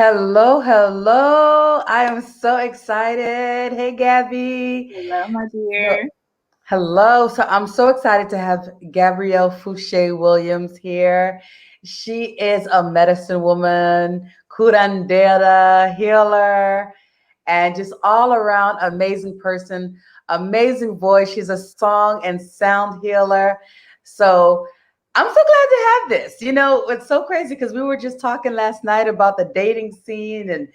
Hello, hello. I am so excited. Hey, Gabby. Hello, my So- dear. Hello. So I'm so excited to have Gabrielle Fouché Williams here. She is a medicine woman, curandera, healer, and just all around amazing person, amazing voice. She's a song and sound healer. So I'm so glad to have this. It's so crazy because we were just talking last night about the dating scene and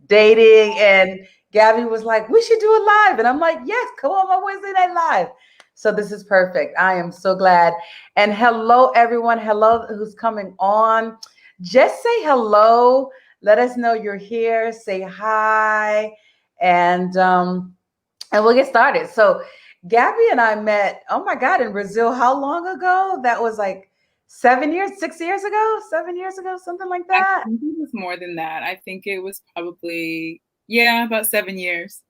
dating, and Gabby was like, "We should do it live," and I'm like, "Yes, come on, my Wednesday night live." So this is perfect. I am so glad. And hello, everyone. Hello, who's coming on. Just say hello. Let us know you're here. Say hi, and we'll get started. So Gabby and I met, oh my God, in Brazil. How long ago? That was like 7 years, 6 years ago, 7 years ago, something like I that. think it was more than that. I think it was probably, yeah, about 7 years.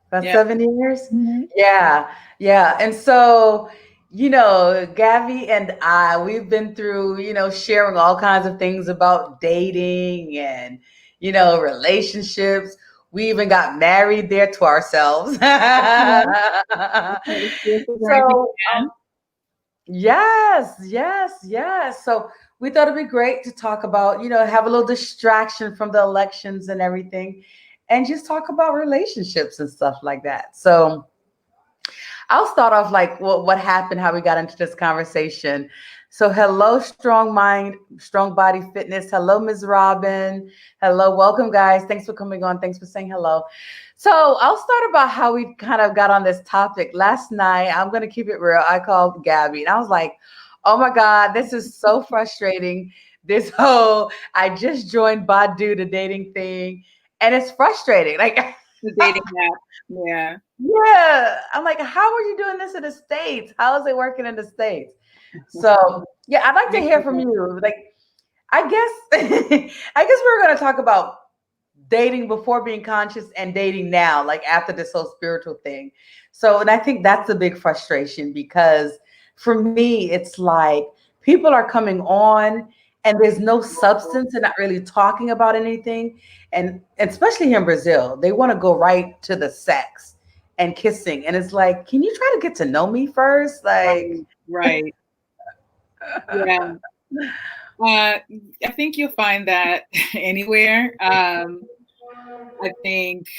About Yeah. 7 years. Mhm. Yeah, yeah. And so, Gabby and I, we've been through, sharing all kinds of things about dating and, relationships. We even got married there to ourselves. Okay, here's the journey So, began. yes, yes, yes. So we thought it'd be great to talk about, have a little distraction from the elections and everything, and just talk about relationships and stuff like that. So I'll start off like what happened, how we got into this conversation. So, hello, Strong Mind, Strong Body Fitness. Hello, Ms. Robin. Hello, welcome, guys. Thanks for coming on. Thanks for saying hello. So, I'll start about how we kind of got on this topic. Last night, I'm going to keep it real. I called Gabby and I was like, oh my God, this is so frustrating. This whole, I just joined Badu, the dating thing, and it's frustrating. Like, The dating app. Yeah. yeah. I'm like, how are you doing this in the States? How is it working in the States? So yeah, I'd like to hear from you. Like, I guess I guess we're gonna talk about dating before being conscious and dating now, like after this whole spiritual thing. So, and I think that's a big frustration because for me, it's like people are coming on and there's no substance and not really talking about anything. And especially here in Brazil, they want to go right to the sex and kissing. And it's like, can you try to get to know me first? Like, Right. Right. Yeah. Uh, I think you'll find that anywhere. I think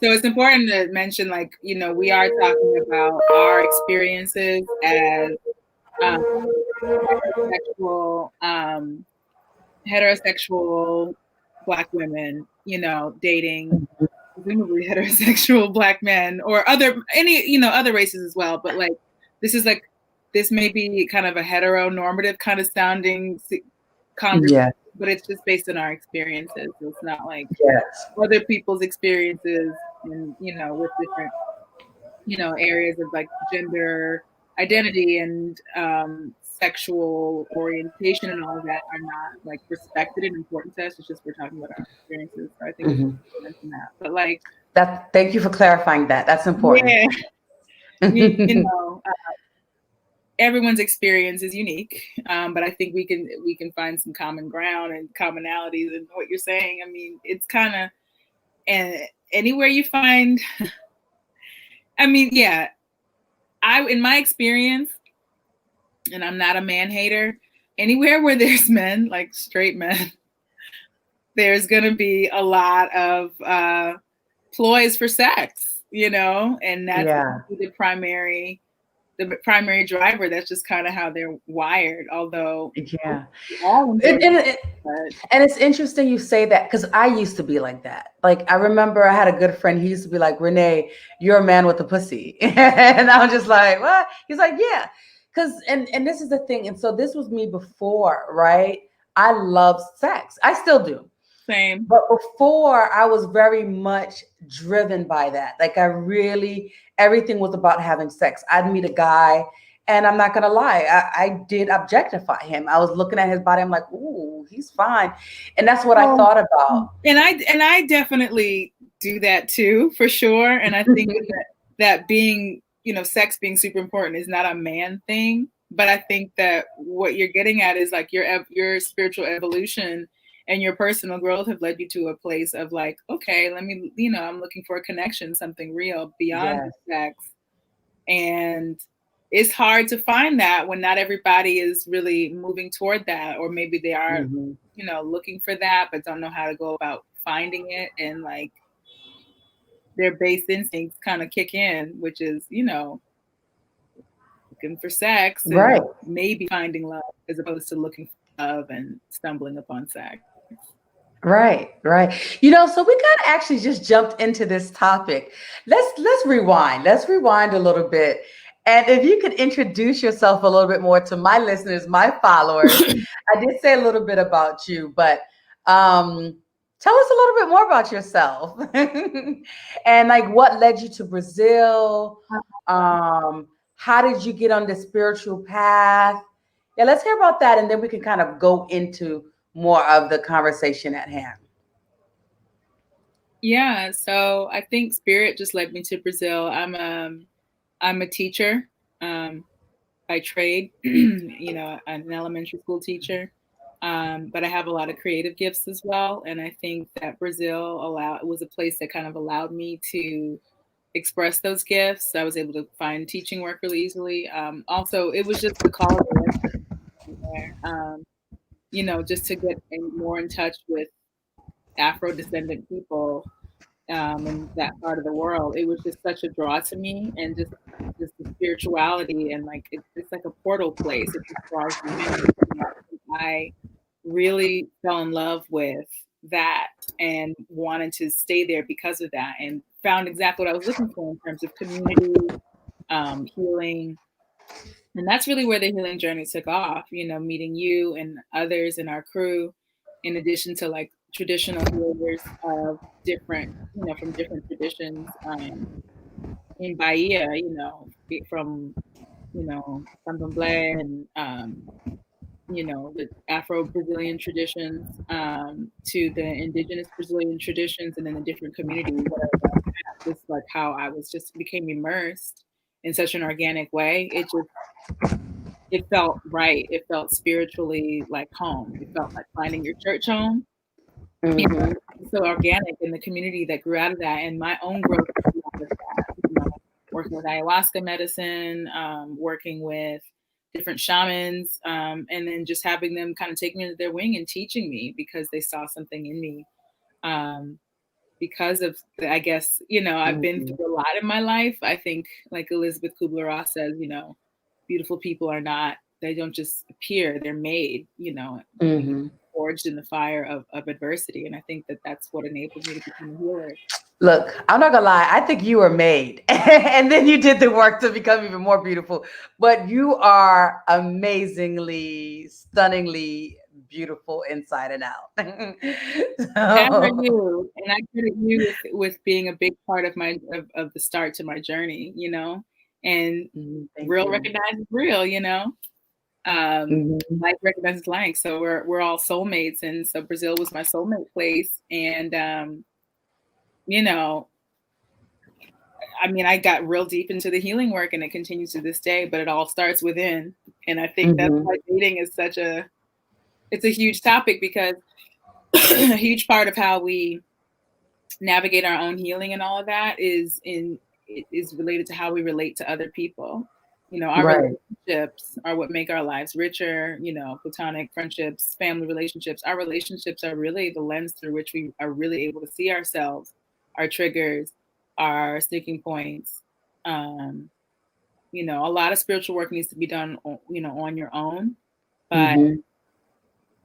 so. It's important to mention, like, we are talking about our experiences as um, heterosexual, heterosexual Black women, dating presumably heterosexual Black men or other races as well. But like, this is like, this may be kind of a heteronormative kind of sounding conversation, yeah, but it's just based on our experiences. So it's not like yes. other people's experiences and, with different, areas of like gender identity and sexual orientation and all of that are not like respected and important to us. It's just we're talking about our experiences. So I think it's Mhm. important to mention that. But like, Thank you for clarifying that. That's important. yeah, everyone's experience is unique, but I think we can find some common ground and commonalities in what you're saying. I mean, it's kind of and anywhere you find. I mean, yeah, in my experience, and I'm not a man hater. Anywhere where there's men, like straight men, there's gonna be a lot of ploys for sex, and that's Yeah. the primary driver. That's just kind of how they're wired. Although Yeah. we all enjoy And, sex, and, but and it's interesting you say that because I used to be like that. Like, I remember I had a good friend. He used to be like, Renee, you're a man with a pussy. And I was just like, what? He's like, yeah. And this is the thing. And so this was me before, right? I love sex. I still do. same. But before, I was very much driven by that. Like, everything was about having sex. I'd meet a guy, and I'm not gonna lie, I did objectify him. I was looking at his body. I'm like, ooh, he's fine, and that's what I Well, thought about. and I definitely do that too, for sure. And I think that being, sex being super important is not a man thing. But I think that what you're getting at is like your spiritual evolution and your personal growth have led you to a place of like, okay, let me, I'm looking for a connection, something real beyond sex. And it's hard to find that when not everybody is really moving toward that, or maybe they are, looking for that, but don't know how to go about finding it. And like their base instincts kind of kick in, which is, looking for sex and maybe finding love, as opposed to looking for love and stumbling upon sex. Right. So we kind of actually just jumped into this topic. Let's rewind. Let's rewind a little bit. And if you could introduce yourself a little bit more to my listeners, my followers. I did say a little bit about you, but tell us a little bit more about yourself. And like what led you to Brazil? How did you get on the spiritual path? Yeah, let's hear about that, and then we can kind of go into more of the conversation at hand. Yeah, so I think spirit just led me to Brazil. I'm a teacher by trade, an elementary school teacher, but I have a lot of creative gifts as well. And I think that Brazil was a place that kind of allowed me to express those gifts. I was able to find teaching work really easily. Also, it was just the call of there, just to get more in touch with Afro-descendant people in that part of the world. It was just such a draw to me, and just the spirituality, and like it's like a portal place. It just draws me in. I really fell in love with that and wanted to stay there because of that, and found exactly what I was looking for in terms of community, healing. And that's really where the healing journey took off, meeting you and others in our crew, in addition to like traditional healers of different, from different traditions in Bahia, from, Candomblé and, the Afro-Brazilian traditions to the indigenous Brazilian traditions, and then the different communities. Just like how I became immersed in such an organic way. It felt right. It felt spiritually like home. It felt like finding your church home. Mm-hmm. So organic in the community that grew out of that, and my own growth grew out of that. Working with Ayahuasca Medicine, working with different shamans, and then just having them kind of take me under their wing and teaching me because they saw something in me. Because of, I guess, I've been through a lot in my life. I think, like Elizabeth Kubler-Ross says, beautiful people they don't just appear, they're made, forged in the fire of adversity. And I think that that's what enabled me to become a healer. Look, I'm not gonna lie, I think you were made and then you did the work to become even more beautiful. But you are amazingly, stunningly beautiful inside and out. As are you. And I credit you with being a big part of of the start to my journey, and real recognizes real, like recognizes like. So we're all soulmates, and so Brazil was my soulmate place. And I got real deep into the healing work, and it continues to this day, but it all starts within. And I think that's why dating is it's a huge topic, because a huge part of how we navigate our own healing and all of that is related to how we relate to other people. Our relationships are what make our lives richer, platonic friendships, family relationships. Our relationships are really the lens through which we are really able to see ourselves, our triggers, our sticking points. A lot of spiritual work needs to be done, on your own, but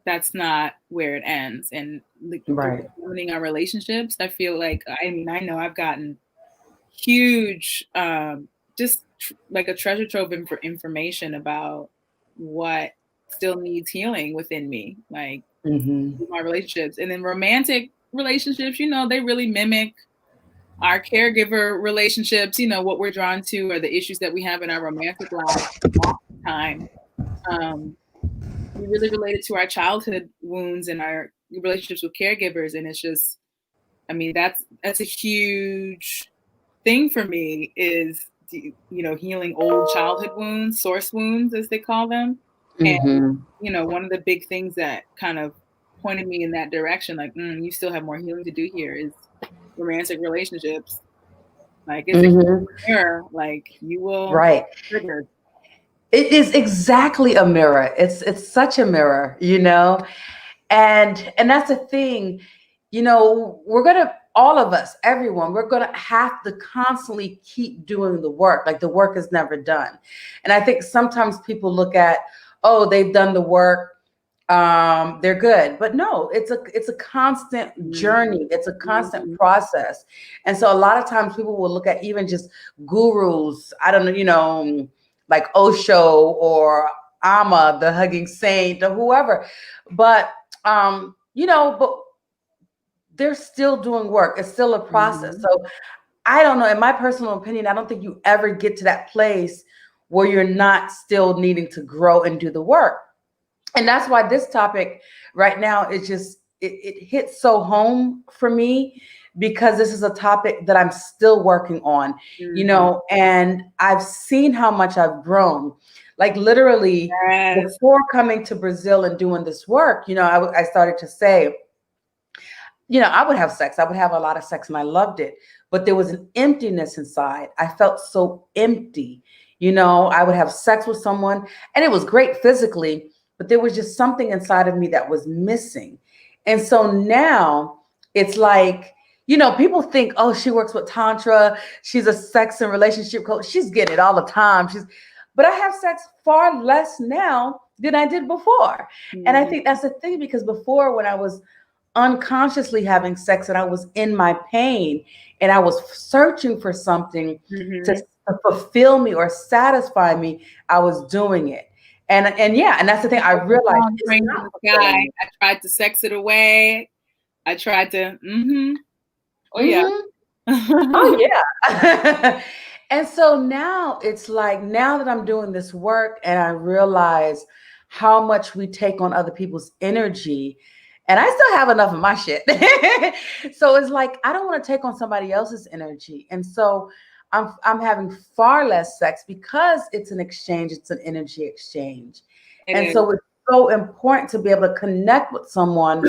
that's not where it ends. And examining our relationships, I feel like, I know I've gotten huge, just like a treasure trove of information about what still needs healing within me, like my relationships. And then romantic relationships, they really mimic our caregiver relationships. What we're drawn to are the issues that we have in our romantic lives all the time. We really related to our childhood wounds and our relationships with caregivers. And it's just, that's a huge thing for me, is, healing old childhood wounds, source wounds, as they call them. And, one of the big things that kind of pointed me in that direction. Like, you still have more healing to do here. Is romantic relationships. Like, it's a mirror. Like, you will Right. trigger. It is exactly a mirror. It's such a mirror, you know? And that's the thing, you know, all of us, everyone, we're gonna have to constantly keep doing the work. Like, the work is never done. And I think sometimes people look at, oh, they've done the work, they're good. But no, it's a constant journey. It's a constant process. And so a lot of times people will look at even just gurus, I don't know, you know, like Osho or Amma, the hugging saint, or whoever. But you know, but they're still doing work. It's still a process. So I don't know, in my personal opinion, I don't think you ever get to that place where you're not still needing to grow and do the work. And that's why this topic right now is just, it hits so home for me, because this is a topic that I'm still working on, you know, and I've seen how much I've grown. Like, literally, before coming to Brazil and doing this work, you know, I started to say, you know, I would have sex. I would have a lot of sex and I loved it. But there was an emptiness inside. I felt so empty. You know, I would have sex with someone and it was great physically, but there was just something inside of me that was missing. And so now it's like, you know, people think, oh, she works with Tantra. She's a sex and relationship coach. She's getting it all the time. But I have sex far less now than I did before. And I think that's the thing, because before, when I was unconsciously having sex and I was in my pain and I was searching for something to fulfill me or satisfy me, I was doing it. And yeah, and that's the thing I realized. I tried to sex it away. I tried to, oh yeah. Oh yeah. And so now it's like, now that I'm doing this work and I realize how much we take on other people's energy, and I still have enough of my shit. So it's like, I don't want to take on somebody else's energy. And so I'm having far less sex because it's an exchange. It's an energy exchange. And so it's so important to be able to connect with someone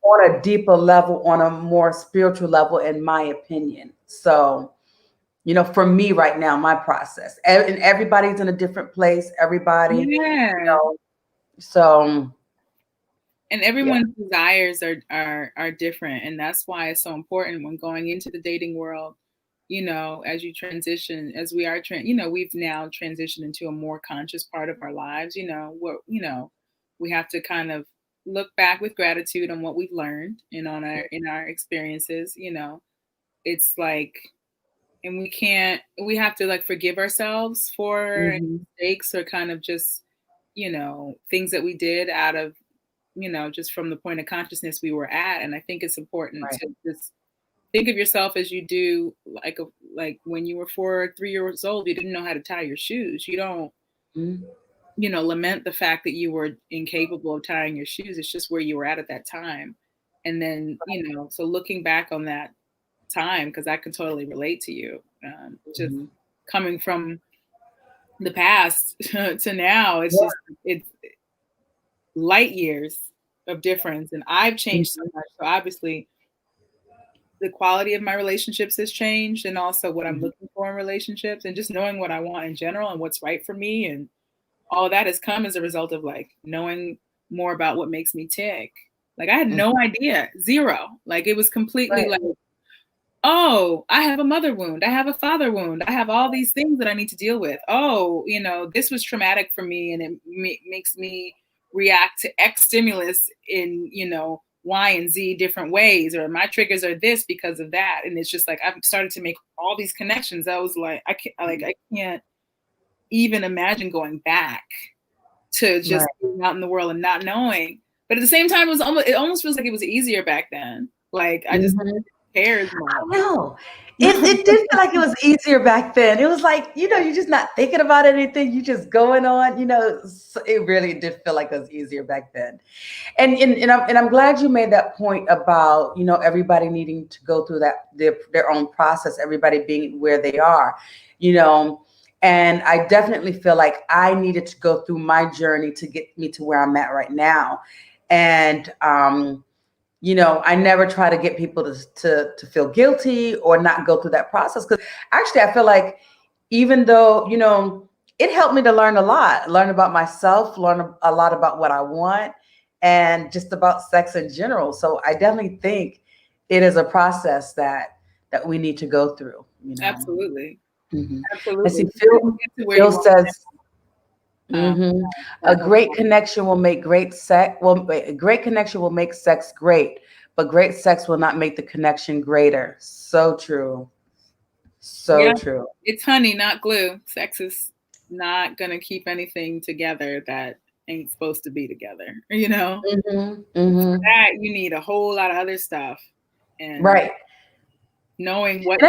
on a deeper level, on a more spiritual level, in my opinion. So, you know, for me right now, my process, and everybody's in a different place, everybody, you know, so. And everyone's desires are different. And that's why it's so important when going into the dating world, you know, as you transition, as we are, you know, we've now transitioned into a more conscious part of our lives, you know, we have to kind of look back with gratitude on what we've learned and in our experiences, you know. It's like, and we have to like forgive ourselves for mistakes, or kind of just, you know, things that we did out of, you know, just from the point of consciousness we were at. And I think it's important to just think of yourself as you do, like when you were 4 or 3 years old, you didn't know how to tie your shoes. You don't, you know, lament the fact that you were incapable of tying your shoes. It's just where you were at that time. And then, you know, so looking back on that time, because I can totally relate to you, just coming from the past to now, it's just, it's light years of difference. And I've changed so much. So obviously the quality of my relationships has changed, and also what I'm looking for in relationships, and just knowing what I want in general and what's right for me. And all that has come as a result of like knowing more about what makes me tick. Like, I had no idea, zero. Like, it was completely like, oh, I have a mother wound. I have a father wound. I have all these things that I need to deal with. Oh, you know, this was traumatic for me, and it makes me react to X stimulus in, you know, Y and Z different ways, or my triggers are this because of that. And it's just like, I've started to make all these connections. I was like, I can't even imagine going back to just being out in the world and not knowing. But at the same time, it almost feels like it was easier back then. Like, I just cared more. I know. It did feel like it was easier back then. It was like, you know, you're just not thinking about anything. You just going on, you know. So it really did feel like it was easier back then. And I'm glad you made that point about, you know, everybody needing to go through their own process, everybody being where they are, you know. And I definitely feel like I needed to go through my journey to get me to where I'm at right now. And I never try to get people to feel guilty or not go through that process. Because actually, I feel like even though, it helped me to learn a lot, learn about myself, learn a lot about what I want, and just about sex in general. So I definitely think it is a process that we need to go through. Absolutely. Mm-hmm. Absolutely. I see Phil says, a great connection will make great sex. Well, a great connection will make sex great, but great sex will not make the connection greater. So true. So true. It's honey, not glue. Sex is not going to keep anything together that ain't supposed to be together. For that, you need a whole lot of other stuff. And right. Knowing what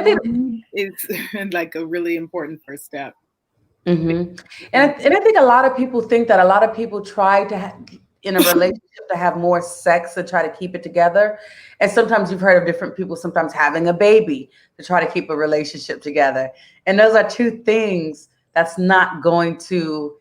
is like a really important first step. And I think a lot of people think that a lot of people try to in a relationship to have more sex and try to keep it together. And sometimes you've heard of different people sometimes having a baby to try to keep a relationship together. And those are two things that's not going to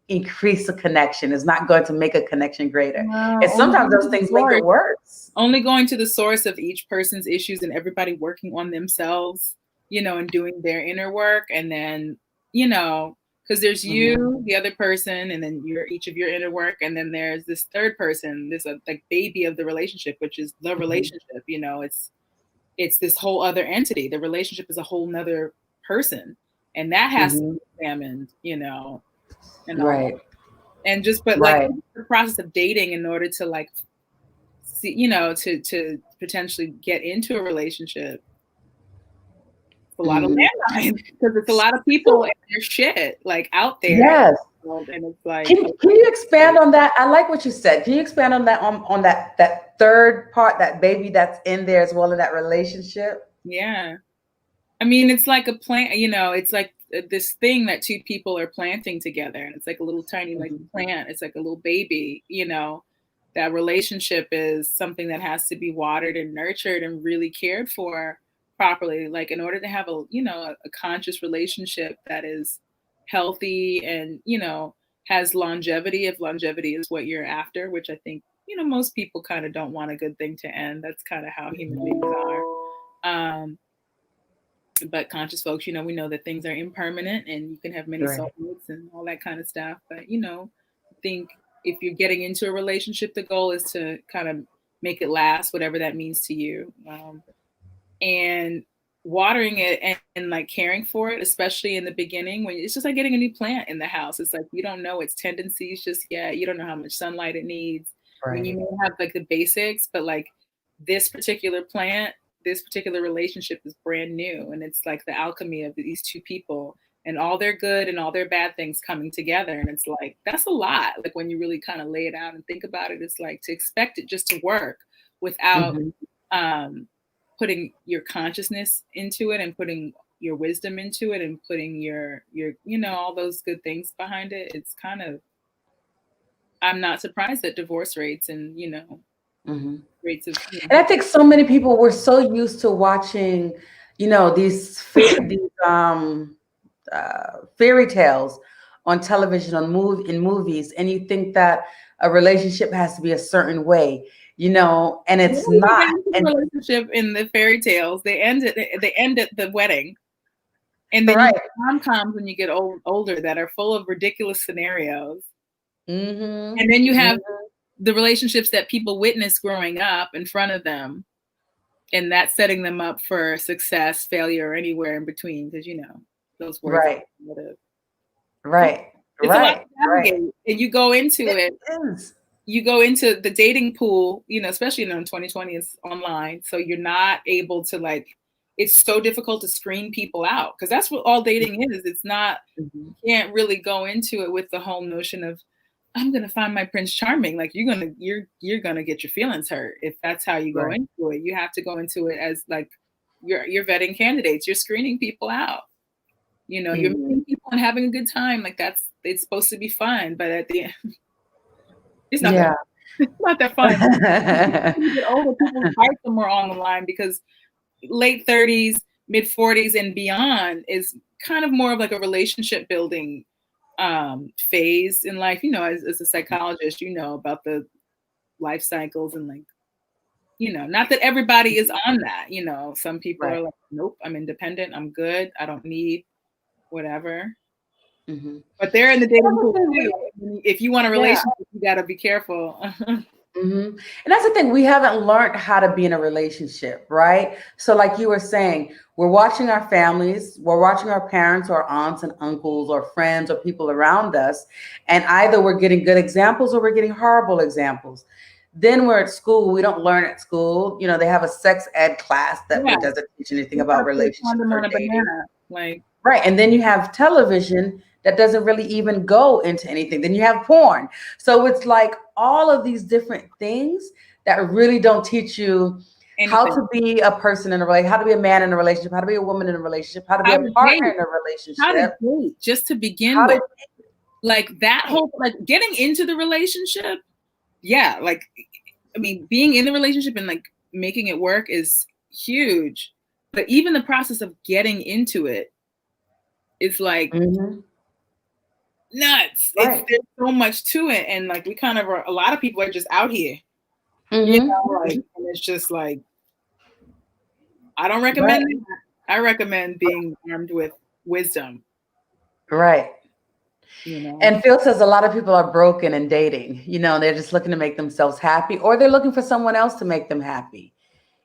increase a connection. It's not going to make a connection greater. No, and sometimes those things make it worse. Only going to the source of each person's issues and everybody working on themselves, and doing their inner work. And then, because there's you, the other person, and then each of your inner work. And then there's this third person, this like baby of the relationship, which is the relationship. It's this whole other entity. The relationship is a whole nother person. And that has to be examined, and right. And just, but like the process of dating in order to like see, to potentially get into a relationship. A lot of landmines because it's a lot of people and their shit like out there. Yes. And it's like, can you expand on that? I like what you said. Can you expand on that on that third part, that baby that's in there as well in that relationship? Yeah. I mean, it's like a plant, it's like this thing that two people are planting together. And it's like a little tiny like plant. It's like a little baby, that relationship is something that has to be watered and nurtured and really cared for properly, like in order to have a conscious relationship that is healthy and has longevity, if longevity is what you're after, which I think most people kind of don't want a good thing to end. That's kind of how human beings are. But conscious folks, we know that things are impermanent and you can have many soulmates and all that kind of stuff. But I think if you're getting into a relationship, the goal is to kind of make it last, whatever that means to you. And watering it and like caring for it, especially in the beginning, when it's just like getting a new plant in the house. It's like you don't know its tendencies just yet. You don't know how much sunlight it needs. When you may have like the basics, but like this particular plant, this particular relationship is brand new, and it's like the alchemy of these two people and all their good and all their bad things coming together. And it's like that's a lot. Like when you really kind of lay it out and think about it, it's like to expect it just to work without putting your consciousness into it and putting your wisdom into it and putting your all those good things behind it. It's kind of, I'm not surprised at divorce rates and rates of. And I think so many people were so used to watching, these fairy tales on television, in movies, and you think that a relationship has to be a certain way. And it's not. And relationship in the fairy tales, they end at the wedding, and then you get rom-coms when you get older that are full of ridiculous scenarios, and then you have the relationships that people witness growing up in front of them, and that's setting them up for success, failure, or anywhere in between, because those words. Right. It's a lot to navigate, and you go into it. You go into the dating pool, especially in 2020, it's online. So you're not able to it's so difficult to screen people out because that's what all dating is. It's not, you can't really go into it with the whole notion of, I'm going to find my Prince Charming. Like you're going to get your feelings hurt. If that's how you go into it, you have to go into it as like, you're vetting candidates. You're screening people out, you're meeting people and having a good time. Like it's supposed to be fun, but at the end, it's not that fun. You get older, people's hearts are more on the line because late 30s, mid 40s, and beyond is kind of more of like a relationship building phase in life. As a psychologist, about the life cycles and like, not that everybody is on that, some people Right. are like, nope, I'm independent, I'm good, I don't need whatever. Mm-hmm. But they're in the dating pool too. If you want a relationship, you got to be careful. Mm-hmm. And that's the thing, we haven't learned how to be in a relationship, right? So like you were saying, we're watching our families, we're watching our parents or aunts and uncles or friends or people around us, and either we're getting good examples or we're getting horrible examples. Then we're at school, we don't learn at school, they have a sex ed class that doesn't teach anything about relationships or dating. Like, right. And then you have television that doesn't really even go into anything. Then you have porn. So it's like all of these different things that really don't teach you how to be a person in a relationship, how to be a man in a relationship, how to be a woman in a relationship, how to be a partner in a relationship. How to date, just to begin with. Like that whole, like getting into the relationship. Yeah. Like, I mean, being in the relationship and like making it work is huge. But even the process of getting into it is like nuts. Right. There's so much to it. And like we kind of are, a lot of people are just out here. Like, and it's just like, I don't recommend it. I recommend being armed with wisdom. Right. And Phil says a lot of people are broken in dating. They're just looking to make themselves happy, or they're looking for someone else to make them happy.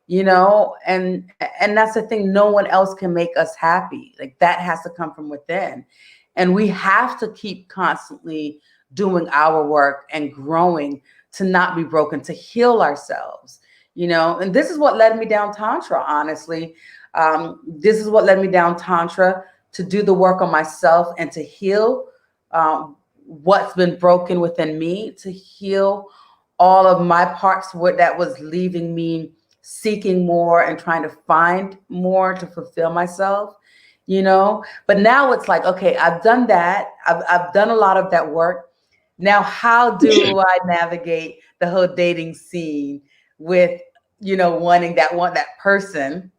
And that's the thing. No one else can make us happy. Like that has to come from within. And we have to keep constantly doing our work and growing to not be broken, to heal ourselves, and this is what led me down Tantra, honestly. This is what led me down Tantra, to do the work on myself and to heal what's been broken within me, to heal all of my parts that was leaving me seeking more and trying to find more to fulfill myself, but now it's like, okay, I've done that. I've done a lot of that work. Now, how do I navigate the whole dating scene with, wanting that person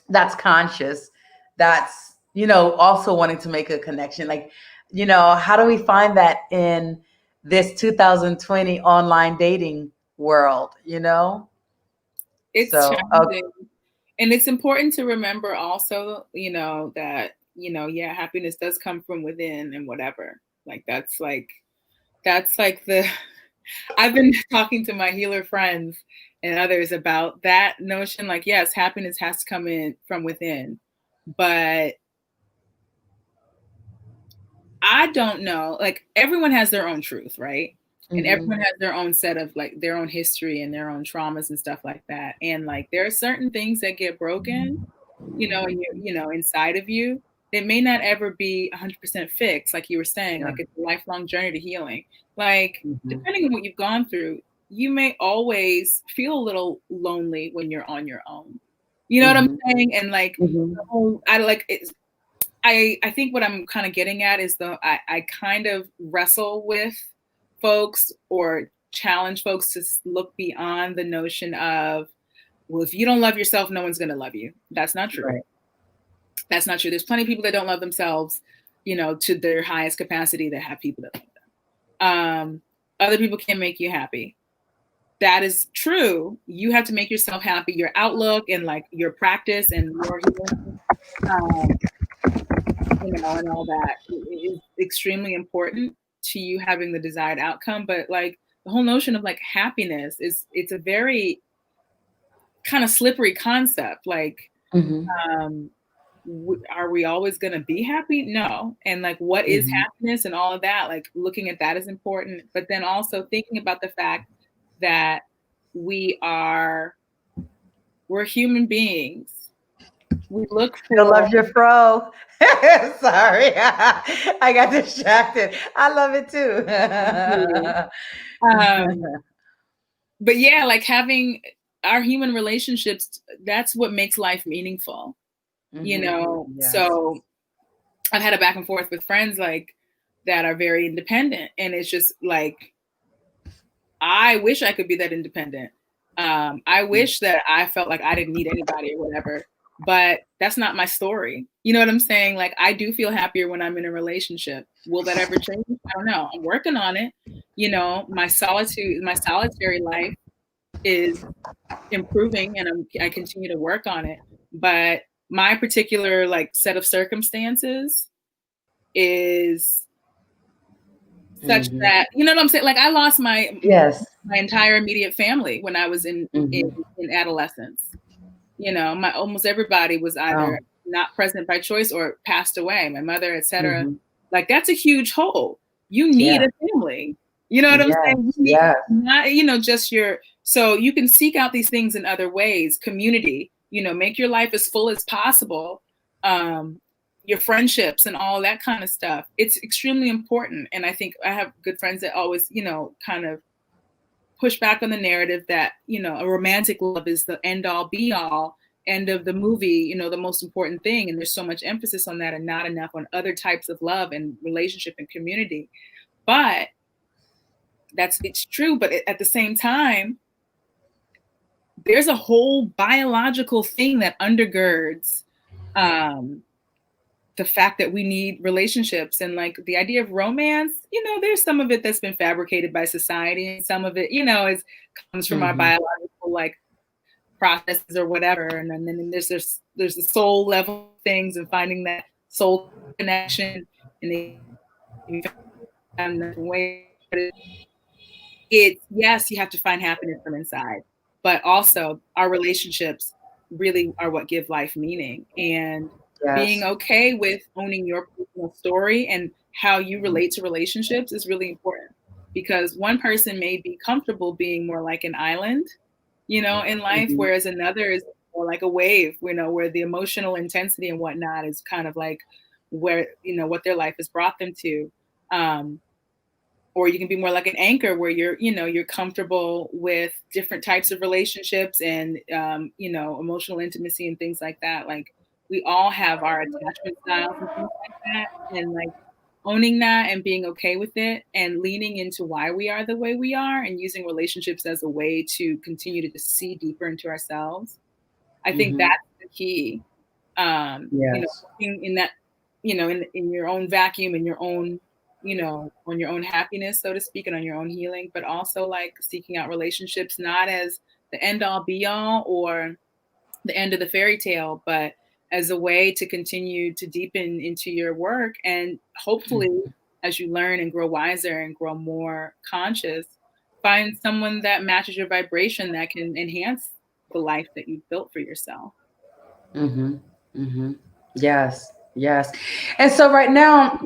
that's conscious, that's, also wanting to make a connection. Like, how do we find that in this 2020 online dating world, It's challenging. And it's important to remember also, that, happiness does come from within and whatever. Like, that's like I've been talking to my healer friends and others about that notion. Like, yes, happiness has to come in from within, but I don't know, like everyone has their own truth, right? And everyone has their own set of like their own history and their own traumas and stuff like that. And like there are certain things that get broken, inside of you. It may not ever be 100% fixed, like you were saying. Like it's a lifelong journey to healing. Like depending on what you've gone through, you may always feel a little lonely when you're on your own. You know what I'm saying? And like I think what I'm kind of getting at is I kind of wrestle with folks or challenge folks to look beyond the notion of, well, if you don't love yourself, no one's going to love you. That's not true. Right. That's not true. There's plenty of people that don't love themselves, to their highest capacity, that have people that love them. Other people can make you happy. That is true. You have to make yourself happy. Your outlook and like your practice and your healing, and all that is extremely important to you having the desired outcome. But like the whole notion of like happiness it's a very kind of slippery concept. Like, are we always going to be happy? No. And like, what is happiness and all of that? Like looking at that is important, but then also thinking about the fact that we're human beings. We look for. Phil loves your fro. Sorry, I got distracted. I love it too. But yeah, like having our human relationships, that's what makes life meaningful. Yes. So I've had a back and forth with friends like that are very independent, and it's just like, I wish I could be that independent. I wish that I felt like I didn't need anybody or whatever. But that's not my story. You know what I'm saying? Like, I do feel happier when I'm in a relationship. Will that ever change? I don't know. I'm working on it. you know, my solitary life is improving, and I continue to work on it. But my particular like set of circumstances is such Mm-hmm. that, you know what I'm saying? Like I lost my Yes. entire immediate family when I was Mm-hmm. in adolescence. You know, my almost everybody was either Oh. not present by choice or passed away. My mother, etc. Mm-hmm. Like that's a huge hole. You need Yeah. a family. You know what I'm Yes. saying? You need Yes. not, you know, just your, so you can seek out these things in other ways. Community, you know, make your life as full as possible. Your friendships and all that kind of stuff. It's extremely important. And I think I have good friends that always, you know, kind of push back on the narrative that, you know, a romantic love is the end all be all, end of the movie, you know, the most important thing. And there's so much emphasis on that and not enough on other types of love and relationship and community. But it's true. But at the same time, there's a whole biological thing that undergirds the fact that we need relationships, and like the idea of romance, you know, there's some of it that's been fabricated by society, and some of it, you know, comes from our Mm-hmm. biological like processes or whatever. And then there's the soul level things and finding that soul connection in the way. It's, yes, you have to find happiness from inside, but also our relationships really are what give life meaning. And being Yes. okay with owning your personal story and how you relate to relationships is really important, because one person may be comfortable being more like an island, you know, in life, Mm-hmm. whereas another is more like a wave, you know, where the emotional intensity and whatnot is kind of like where, you know, what their life has brought them to. Um, or you can be more like an anchor where you're, you know, you're comfortable with different types of relationships and, you know, emotional intimacy and things like that. Like we all have our attachment styles and things like that. And like owning that and being okay with it and leaning into why we are the way we are and using relationships as a way to continue to just see deeper into ourselves. I think Mm-hmm. that's the key. You know, Yes. working in that, you know, in your own vacuum, in your own, you know, on your own happiness, so to speak, and on your own healing, but also like seeking out relationships, not as the end all be all or the end of the fairy tale, but as a way to continue to deepen into your work. And hopefully, as you learn and grow wiser and grow more conscious, find someone that matches your vibration that can enhance the life that you've built for yourself. Mm-hmm. Mm-hmm. Yes. Yes. And so right now,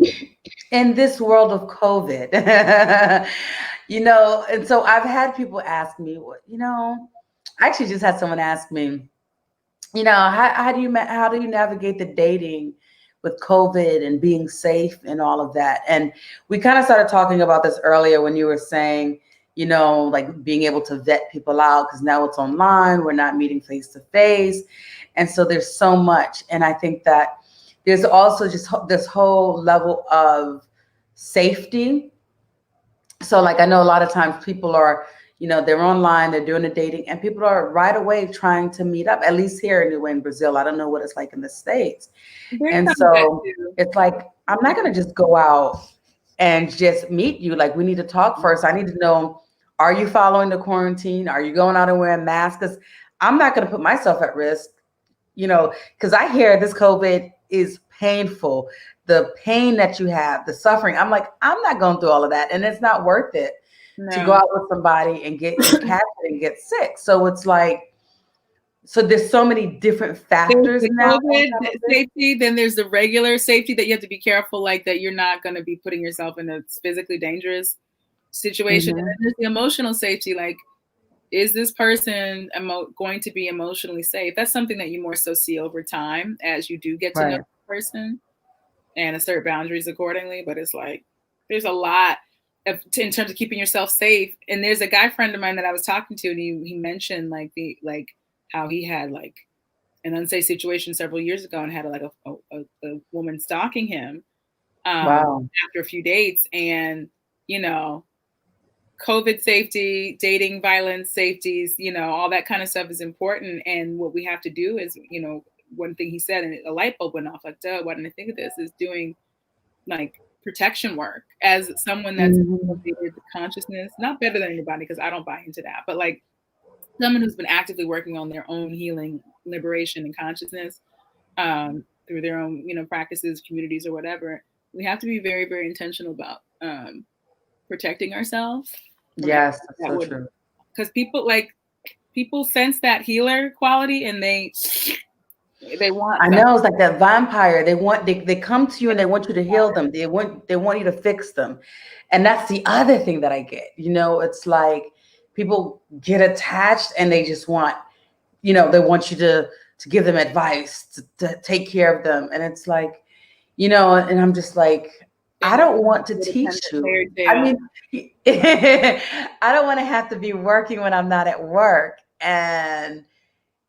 in this world of COVID, you know, and so I've had people ask me, what, you know, I actually just had someone ask me, you know, how do you navigate the dating with COVID and being safe and all of that? And we kind of started talking about this earlier when you were saying, you know, like being able to vet people out because now it's online, we're not meeting face to face, and so there's so much. And I think that there's also just this whole level of safety. So like I know a lot of times people are, you know, they're online, they're doing the dating, and people are right away trying to meet up, at least here anyway in Brazil. I don't know what it's like in the States. There's And some of that so too. it's like, I'm not gonna just go out and just meet you. Like we need to talk first. I need to know, are you following the quarantine? Are you going out and wearing masks? Because I'm not gonna put myself at risk, you know, because I hear this COVID is painful. The pain that you have, the suffering. I'm like, I'm not going through all of that. And it's not worth it to go No. out with somebody and catch it and get sick. So it's like, so there's so many different There's factors the now on COVID top of this. safety, then there's the regular safety that you have to be careful, like that you're not going to be putting yourself in a physically dangerous situation. And then Mm-hmm. there's the emotional safety, like, is this person going to be emotionally safe? That's something that you more so see over time as you do get to know Right. the person and assert boundaries accordingly. But it's like, there's a lot in terms of keeping yourself safe. And there's a guy friend of mine that I was talking to, and he mentioned like how he had like an unsafe situation several years ago and had like a woman stalking him Wow. after a few dates. And, you know, COVID safety, dating violence safeties, you know, all that kind of stuff is important. And what we have to do is, you know, one thing he said, and a light bulb went off, like, duh, why didn't I think of this, is doing like protection work as someone that's elevated consciousness, not better than anybody, because I don't buy into that, but like someone who's been actively working on their own healing, liberation, and consciousness through their own, practices, communities, or whatever. We have to be very, very intentional about protecting ourselves. Yes, that's so true. Because people sense that healer quality, and they want. I know, it's like that vampire. They come to you and they want you to heal them. They want you to fix them, and that's the other thing that I get. It's like people get attached and they just want, they want you to give them advice, to take care of them, and it's like, and I'm just like, I don't want to teach you. I mean, I don't want to have to be working when I'm not at work. And,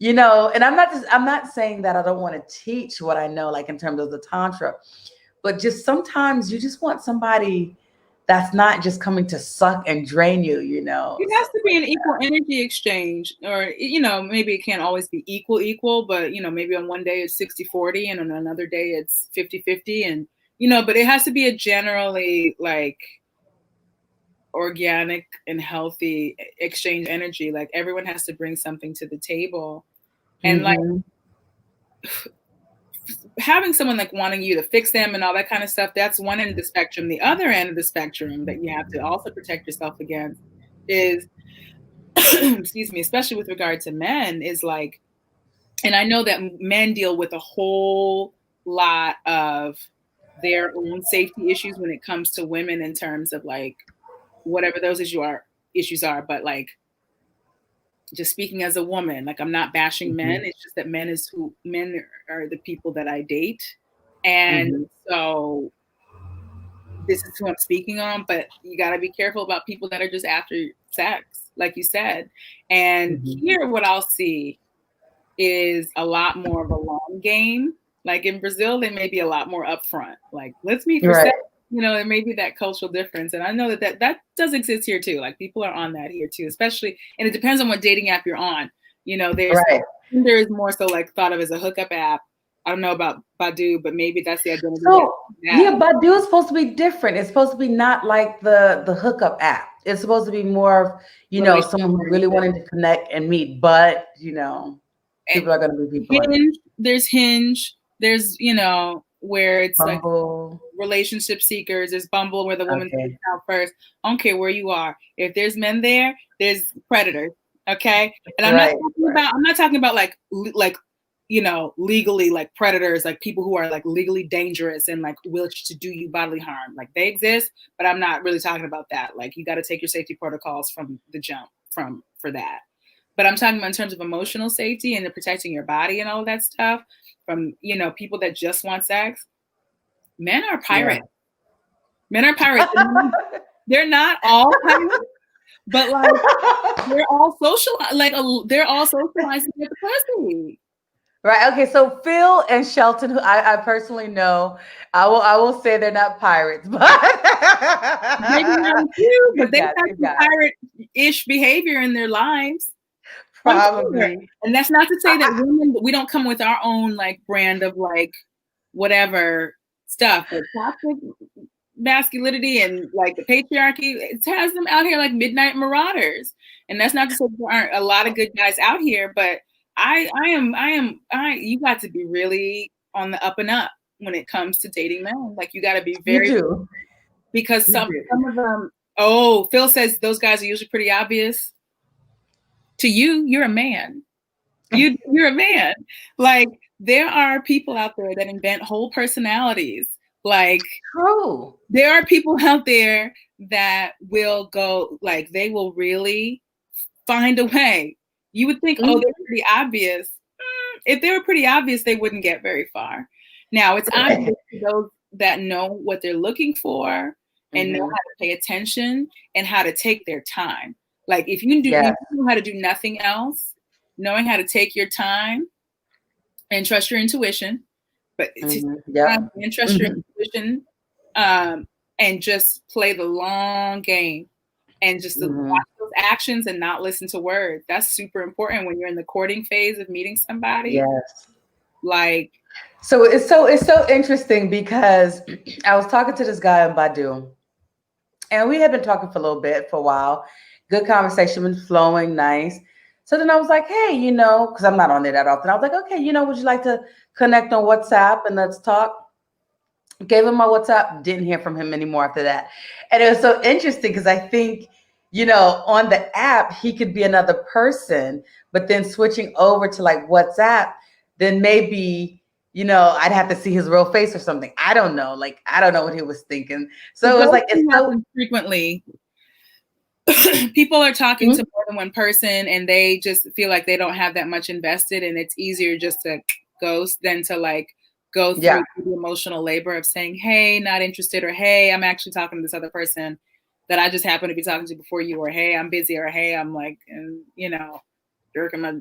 and I'm not saying that I don't want to teach what I know, like in terms of the Tantra, but just sometimes you just want somebody that's not just coming to suck and drain you, It has to be an equal energy exchange, or, maybe it can't always be equal, but, maybe on one day it's 60-40 and on another day it's 50-50. And, but it has to be a generally like organic and healthy exchange energy. Like everyone has to bring something to the table. And like having someone like wanting you to fix them and all that kind of stuff, that's one end of the spectrum. The other end of the spectrum that you have to also protect yourself against is, excuse me, especially with regard to men, is like, and I know that men deal with a whole lot of their own safety issues when it comes to women in terms of like whatever those issues are, but like just speaking as a woman, like I'm not bashing men. It's just that men are the people that I date. And so this is who I'm speaking on, but you got to be careful about people that are just after sex, like you said. And here, what I'll see is a lot more of a long game. Like in Brazil, they may be a lot more upfront. Like, let's meet for sex. There may be that cultural difference. And I know that does exist here too. Like people are on that here too, especially, and it depends on what dating app you're on. There is more so like thought of as a hookup app. I don't know about Badoo, but maybe that's the identity. So Badoo is supposed to be different. It's supposed to be not like the hookup app. It's supposed to be more of, someone who really wanted to connect and meet, but people are going to be people. There's Hinge. There's, where it's Bumble. Like relationship seekers. There's Bumble where the woman takes out first. I don't care where you are. If there's men there, there's predators. Okay. And I'm not talking about like legally like predators, like people who are like legally dangerous and like wish to do you bodily harm. Like they exist, but I'm not really talking about that. Like you got to take your safety protocols from the jump for that. But I'm talking about in terms of emotional safety and the protecting your body and all of that stuff from, people that just want sex. Men are pirates. Men are pirates. They're not all pirates, but like they're all they're all socializing with the pussy. Right. Okay. So Phil and Shelton, who I personally know, I will say they're not pirates, but maybe not you, but they have some pirate-ish behavior in their lives. Probably. And that's not to say that women, we don't come with our own like brand of like whatever stuff, but toxic masculinity and like the patriarchy, it has them out here like midnight marauders. And that's not to say there aren't a lot of good guys out here, but you got to be really on the up and up when it comes to dating men. Like you got to be very, because some of them, Phil says those guys are usually pretty obvious. To you, you're a man. You're a man. Like there are people out there that invent whole personalities. Like there are people out there that will go, like they will really find a way. You would think, they're pretty obvious. If they were pretty obvious, they wouldn't get very far. Now it's obvious to those that know what they're looking for and know how to pay attention and how to take their time. Like if you know how to do nothing else, knowing how to take your time and trust your intuition, but and trust your intuition, and just play the long game and just watch those actions and not listen to words. That's super important when you're in the courting phase of meeting somebody. Yes. Like So it's so interesting because I was talking to this guy on Badu, and we had been talking for a little bit, for a while. Good conversation, been flowing, nice. So then I was like, hey, because I'm not on there that often. I was like, okay, would you like to connect on WhatsApp and let's talk? Gave him my WhatsApp, didn't hear from him anymore after that. And it was so interesting because I think, on the app, he could be another person, but then switching over to like WhatsApp, then maybe, I'd have to see his real face or something. I don't know. Like, I don't know what he was thinking. So it was like, it's so frequently. People are talking to more than one person and they just feel like they don't have that much invested, and it's easier just to ghost than to like go through the emotional labor of saying, hey, not interested, or hey, I'm actually talking to this other person that I just happened to be talking to before you, or hey, I'm busy, or hey, I'm like, jerking my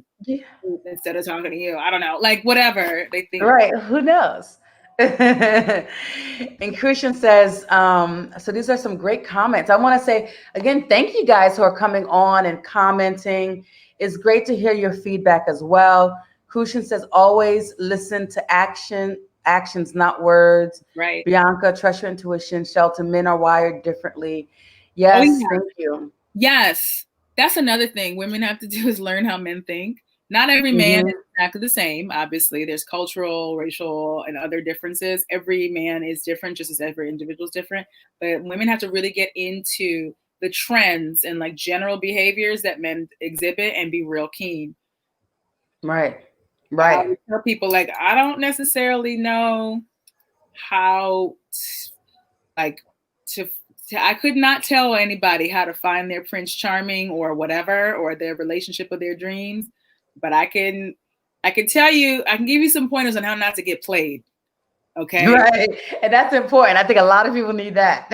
instead of talking to you. I don't know, like whatever they think. Right. Who knows? And Christian says, so these are some great comments. I want to say again, thank you guys who are coming on and commenting. It's great to hear your feedback as well. Christian says, always listen to actions, not words. Right. Bianca, trust your intuition. Shelton, men are wired differently. Yes, thank you. Yes. That's another thing women have to do, is learn how men think. Not every man is exactly the same. Obviously, there's cultural, racial, and other differences. Every man is different, just as every individual is different. But women have to really get into the trends and like general behaviors that men exhibit and be real keen. Right. I tell people, like, I don't necessarily know how, I could not tell anybody how to find their Prince Charming or whatever, or their relationship of their dreams. But I can tell you, I can give you some pointers on how not to get played. Okay. Right. And that's important. I think a lot of people need that.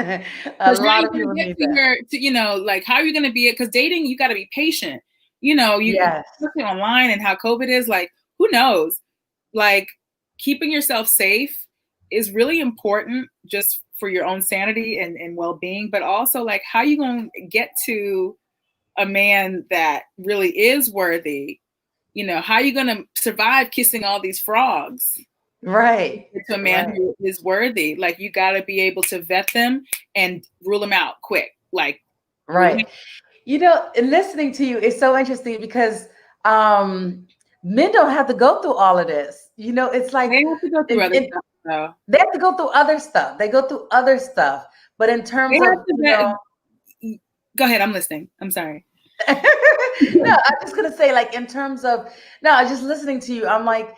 A lot of people need that. Like, how are you going to be it? Because dating, you got to be patient. You look online and how COVID is, like, who knows? Like, keeping yourself safe is really important just for your own sanity and well-being, but also like, how you going to get to a man that really is worthy? How are you going to survive kissing all these frogs? Right. To a man who is worthy. Like, you got to be able to vet them and rule them out quick. Like, right. Listening to you is so interesting because men don't have to go through all of this. It's like they have to go through other stuff, though. They have to go through other stuff. They go through other stuff. But in terms of go ahead, I'm listening. I'm sorry. No, I'm just gonna say, like, in terms of just listening to you, I'm like,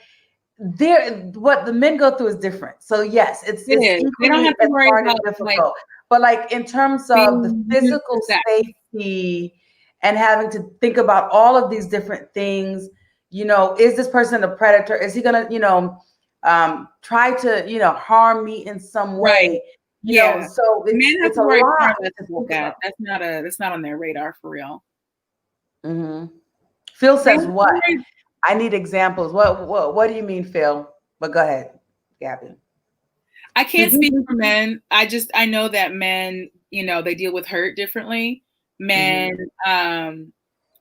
what the men go through is different. So yes, it's they don't have to worry about difficult. But like in terms of the physical safety and having to think about all of these different things, is this person a predator? Is he gonna, try to, harm me in some way? Right. So it's a lot. That's not on their radar for real. Phil says what? I need examples. What do you mean, Phil? But go ahead, Gabby. I can't speak for men. I know that men, they deal with hurt differently. Men,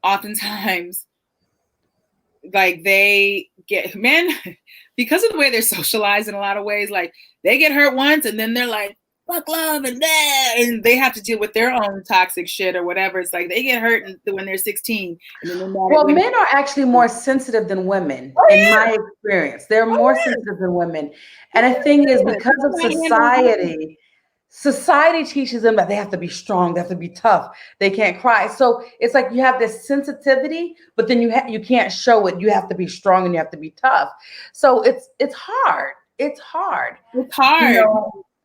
oftentimes, like, they get men because of the way they're socialized in a lot of ways. Like, they get hurt once and then they're like, fuck love and that, and they have to deal with their own toxic shit or whatever. It's like they get hurt when they're 16. And then men are actually more sensitive than women. In my experience, they're more sensitive than women. And the thing is, because of society teaches them that they have to be strong, they have to be tough, they can't cry. So it's like you have this sensitivity, but then you can't show it. You have to be strong and you have to be tough. So it's hard. It's hard.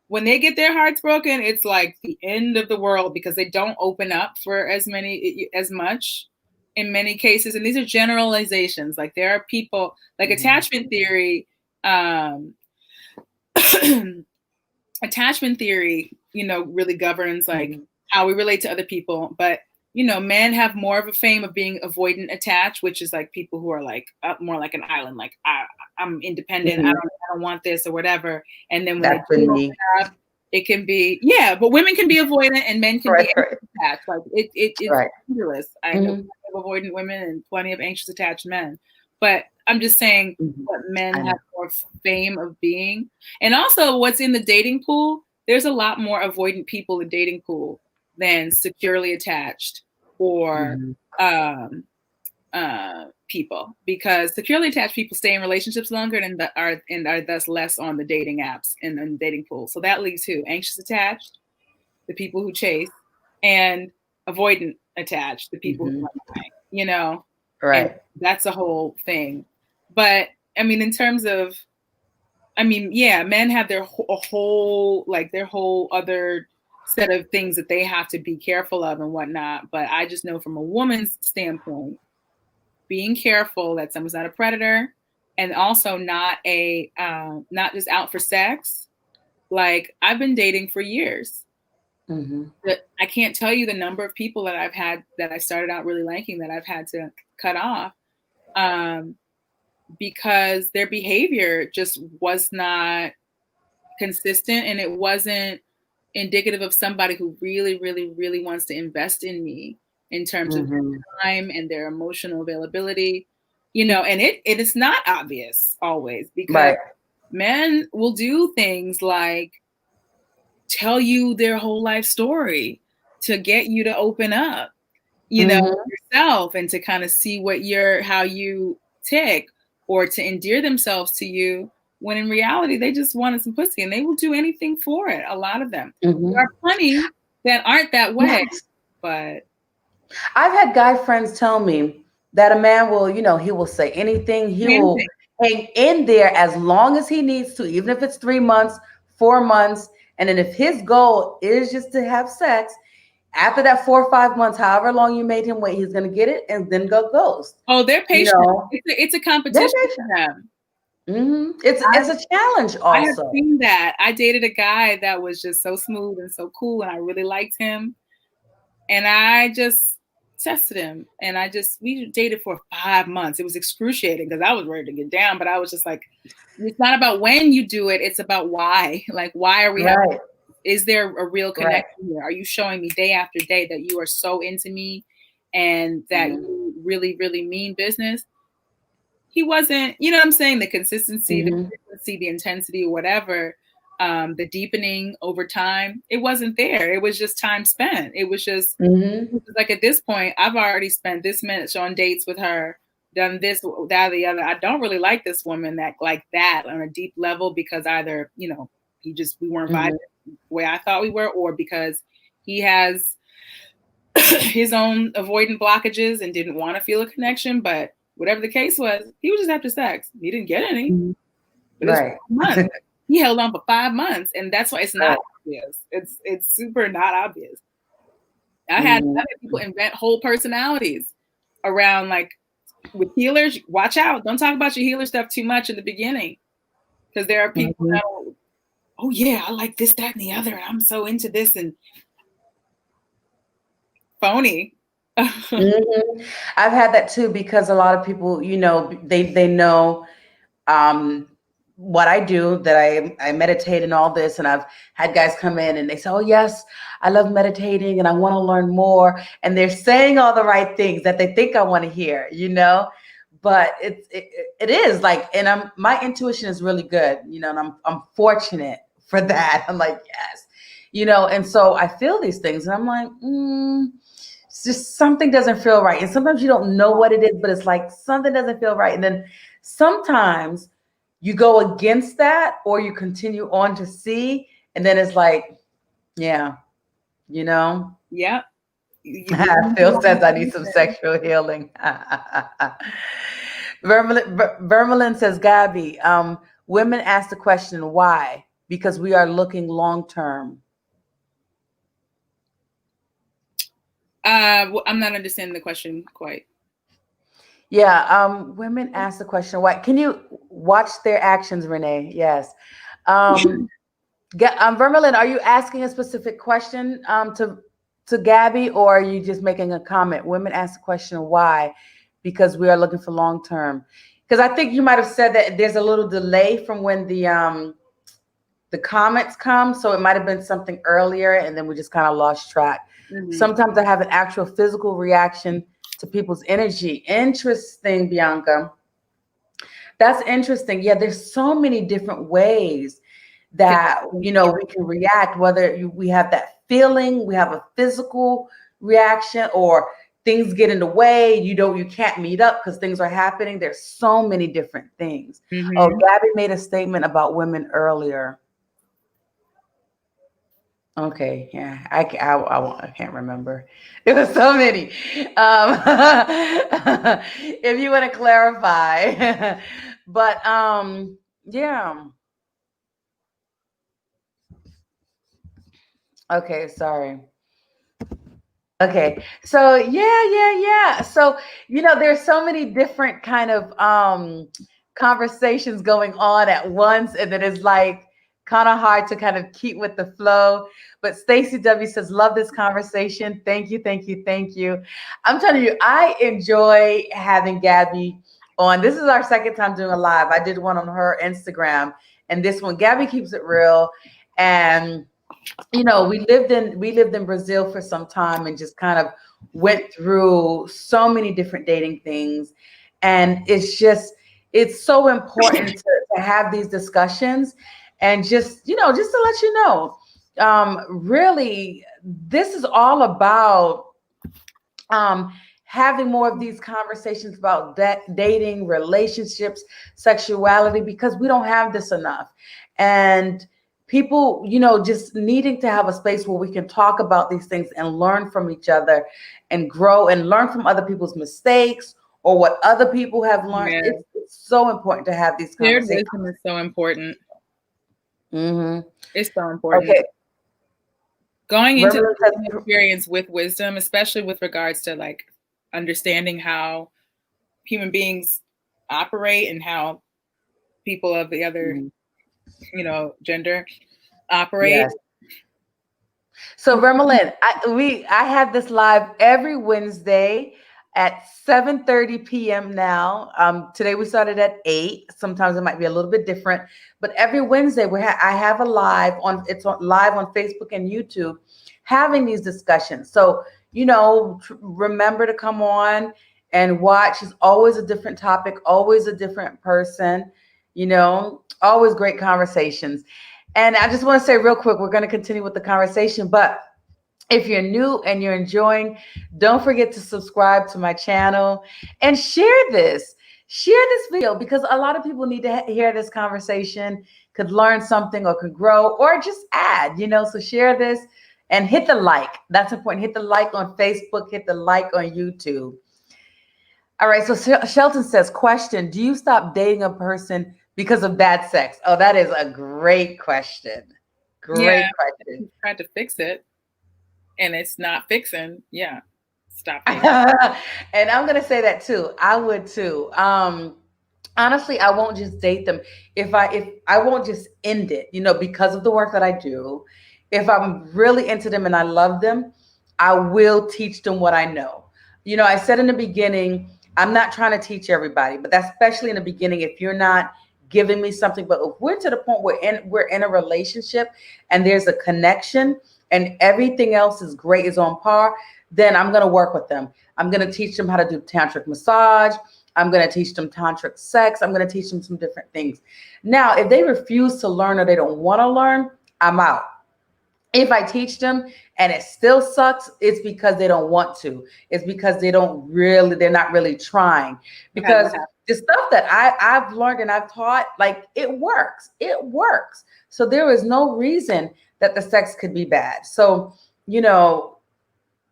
When they get their hearts broken, it's like the end of the world because they don't open up for as much in many cases. And these are generalizations. Like, there are people, like, attachment theory, really governs like how we relate to other people. But, men have more of a fame of being avoidant attached, which is like people who are like more like an island. Like, I'm independent. I don't want this or whatever. And then when they do open up, it can be, but women can be avoidant and men can be attached. Like, it's fabulous. I know plenty of avoidant women and plenty of anxious attached men. But I'm just saying Mhm. what men have more fame of being. And also what's in the dating pool, there's a lot more avoidant people in the dating pool than securely attached or Mhm. people, because securely attached people stay in relationships longer and are thus less on the dating apps and the dating pool. So that leaves who? Anxious attached, the people who chase, and avoidant attached, the people who Mhm. lie, you know, and Right. that's a whole thing. But I mean, in terms of, I mean, yeah, men have their whole their whole other set of things that they have to be careful of and whatnot. But I just know from a woman's standpoint, being careful that someone's not a predator, and also not not just out for sex. Like, I've been dating for years. Mhm. But I can't tell you the number of people that I've had that I started out really liking that I've had to cut off, because their behavior just was not consistent, and it wasn't indicative of somebody who really, really, really wants to invest in me in terms of their Mhm. time and their emotional availability, and it is not obvious always, because Right. men will do things like tell you their whole life story to get you to open up, Mhm. yourself, and to kind of see how you tick, or to endear themselves to you, when in reality they just wanted some pussy, and they will do anything for it. A lot of them. There Mhm. are plenty that aren't that way, Yes. but I've had guy friends tell me that a man will, he will say anything. He will anything. hang in there as long as he needs to, even if it's 3 months, 4 months. And then if his goal is just to have sex, after that 4 or 5 months, however long you made him wait, he's going to get it and then go ghost. Oh, they're You patient. know, It's a they're competition for patient. them. It's a challenge I have also. seen that. I dated a guy that was just so smooth and so cool, and I really liked him. And I just tested him, and we dated for 5 months. It was excruciating because I was ready to get down, but I was just like, it's not about when you do it, it's about why. Like, why are we having, Right. is there a real Right. connection here? Are you showing me day after day that you are so into me and that Mhm. you really, really mean business? He wasn't, you know what I'm saying? The consistency, the Mhm. frequency, the intensity, or whatever, the deepening over time, it wasn't there. It was just time spent. It was Mhm. like, at this point, I've already spent this much on dates with her, done this, that, the other. I don't really like this woman that like that on a deep level, because either, we weren't vibing Mhm. the way I thought we were, or because he has his own avoidant blockages and didn't want to feel a connection. But whatever the case was, he was just after sex. He didn't get any, Mhm. but it's Right. 5 months. He held on for 5 months, and that's why it's not Right. obvious. It's super not obvious. I've had Mhm. people invent whole personalities around, like, with healers. Watch out! Don't talk about your healer stuff too much in the beginning, because there are people Mhm. that, oh yeah, I like this, that, and the other, and I'm so into this, and phony. Mhm. I've had that too, because a lot of people, they know um, what I do, that I meditate and all this. And I've had guys come in and they say, "Oh yes, I love meditating and I want to learn more." And they're saying all the right things that they think I want to hear. But it is like, and my intuition is really good, and I'm fortunate for that. I'm like, yes, and so I feel these things and I'm like, it's just something doesn't feel right. And sometimes you don't know what it is, but it's like something doesn't feel right. And then sometimes you go against that or you continue on to see, and then it's like, yeah, you know. Yep. You Phil says I need some sexual healing. Vermelin says, Gabby, women ask the question why? Because we are looking long term. I'm not understanding the question quite. Yeah, women ask the question why. Can you watch their actions, Renee? Yes. Vermelin, are you asking a specific question to Gabby, or are you just making a comment? Women ask the question why, because we are looking for long term. Because I think you might have said that there's a little delay from when the comments come, so it might have been something earlier, and then we just kind of lost track. Mm-hmm. Sometimes I have an actual physical reaction to people's energy. Interesting, Bianca. That's interesting. Yeah, there's so many different ways that, you know, we can react, whether we have that feeling, we have a physical reaction, or things get in the way, you can't meet up because things are happening. There's so many different things. Oh, Gabby made a statement about women earlier. Okay, yeah, I can't remember. It was so many. If you want to clarify, but yeah. Okay, sorry. Okay, so yeah. So there's so many different kind of conversations going on at once, and then it's like kind of hard to kind of keep with the flow. But Stacy W says, "Love this conversation. Thank you, thank you, thank you." I'm telling you, I enjoy having Gabby on. This is our second time doing a live. I did one on her Instagram, and this one, Gabby keeps it real, and we lived in Brazil for some time and just kind of went through so many different dating things. And it's so important to have these discussions, and just to let you know, really, this is all about having more of these conversations about dating, relationships, sexuality, because we don't have this enough. And people, just needing to have a space where we can talk about these things and learn from each other and grow and learn from other people's mistakes or what other people have learned. Yeah. It's so important to have these Shared conversations. wisdom is so important. Mm-hmm. It's so important. Okay. Going into the experience with wisdom, especially with regards to like understanding how human beings operate and how people of the other, gender operate. Yes. So Vermelin, I have this live every Wednesday at 7:30 p.m. now. Today we started at 8. Sometimes it might be a little bit different, but every Wednesday I have a live live on Facebook and YouTube, having these discussions. So remember to come on and watch. It's always a different topic, always a different person. Always great conversations. And I just want to say real quick, we're going to continue with the conversation, but if you're new and you're enjoying, don't forget to subscribe to my channel and share this video, because a lot of people need to hear this conversation, could learn something or could grow or just add, so share this and hit the like. That's important. Hit the like on Facebook, hit the like on YouTube. All right. So Shelton says, question, do you stop dating a person because of bad sex? Oh, that is a great question. Great question. Tried to fix it and it's not fixing. Yeah. Stop it. And I'm going to say that too. I would too. Honestly, I won't just date them if I won't just end it, because of the work that I do. If I'm really into them and I love them, I will teach them what I know. I said in the beginning, I'm not trying to teach everybody, but that's especially in the beginning. If you're not giving me something, but if we're to the point where we're in a relationship and there's a connection and everything else is great, is on par, then I'm going to work with them. I'm going to teach them how to do tantric massage. I'm going to teach them tantric sex. I'm going to teach them some different things. Now, if they refuse to learn or they don't want to learn, I'm out. If I teach them and it still sucks, it's because they don't want to. It's because they're not really trying. Because the stuff that I've learned and I've taught, like, it works. It works. So there is no reason that the sex could be bad. So,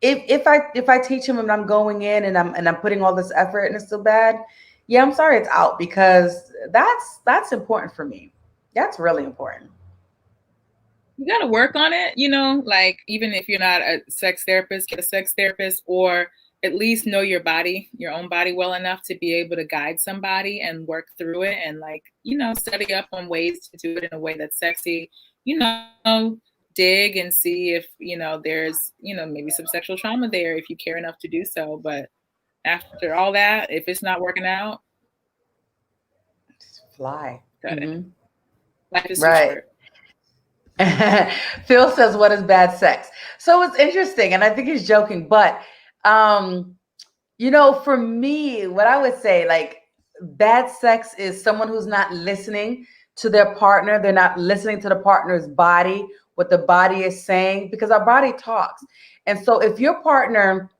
if I teach them and I'm going in and I'm putting all this effort and it's still bad, yeah, I'm sorry, it's out, because that's important for me. That's really important. You got to work on it, like even if you're not a sex therapist, get a sex therapist, or at least know your body, your own body well enough to be able to guide somebody and work through it and study up on ways to do it in a way that's sexy, dig and see if, there's, maybe some sexual trauma there if you care enough to do so. But after all that, if it's not working out, just fly. Mm-hmm. Life is right. short. Phil says, what is bad sex? So it's interesting, and I think he's joking, but for me, what I would say, like, bad sex is someone who's not listening to their partner. They're not listening to the partner's body, what the body is saying, because our body talks. And so if your partner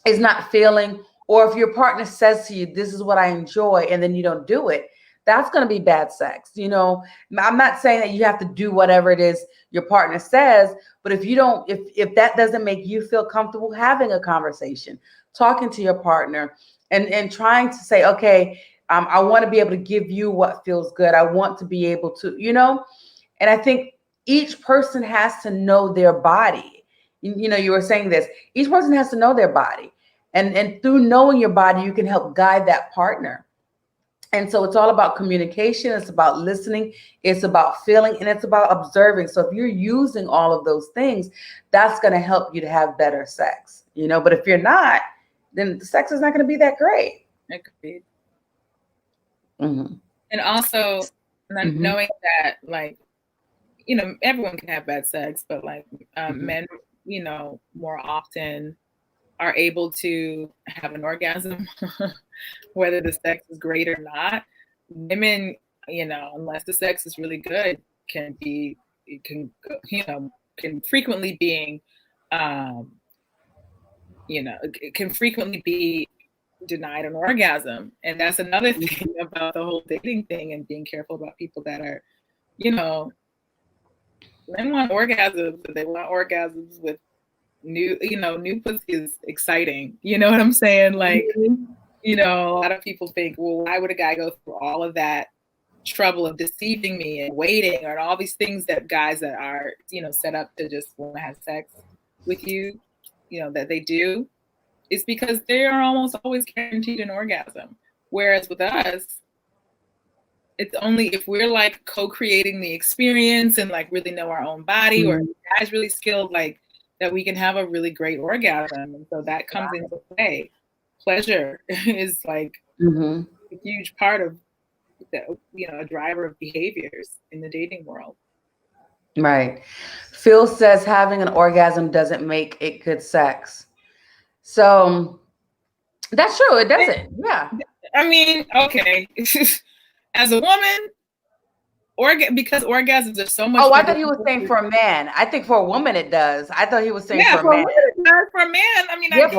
is not feeling, or if your partner says to you, this is what I enjoy, and then you don't do it, that's going to be bad sex. You know, I'm not saying that you have to do whatever it is your partner says, but if you don't, if that doesn't make you feel comfortable having a conversation, talking to your partner, and trying to say, okay, I want to be able to give you what feels good. I want to be able to, you know, and I think each person has to know their body. You know, you were saying this, each person has to know their body. And through knowing your body, you can help guide that partner. And so it's all about communication. It's about listening. It's about feeling, and it's about observing. So if you're using all of those things, that's going to help you to have better sex, you know, but if you're not, then the sex is not going to be that great. Agreed. Mm-hmm. And also knowing that, like, you know, everyone can have bad sex, but like men, you know, more often are able to have an orgasm, whether the sex is great or not. Women, you know, unless the sex is really good, can frequently being, you know, can frequently be denied an orgasm. And that's another thing about the whole dating thing, and being careful about people that are, you know, men want orgasms, but they want orgasms with new pussy is exciting. You know what I'm saying? Like, you know, a lot of people think, well, why would a guy go through all of that trouble of deceiving me and waiting, or all these things that guys that are, you know, set up to just want to have sex with you, you know, that they do? It's because they are almost always guaranteed an orgasm. Whereas with us, it's only if we're like co-creating the experience and like really know our own body, or the guy's really skilled, like, that we can have a really great orgasm. And so that comes into play. Pleasure is like a huge part of the, you know, a driver of behaviors in the dating world. Right. Phil says having an orgasm doesn't make it good sex. So that's true. It doesn't. Yeah. I mean, okay. As a woman, because orgasms are so much. Oh, I thought he was saying for a man. I think for a woman it does. I thought he was saying for a man. For a man, I mean, I guess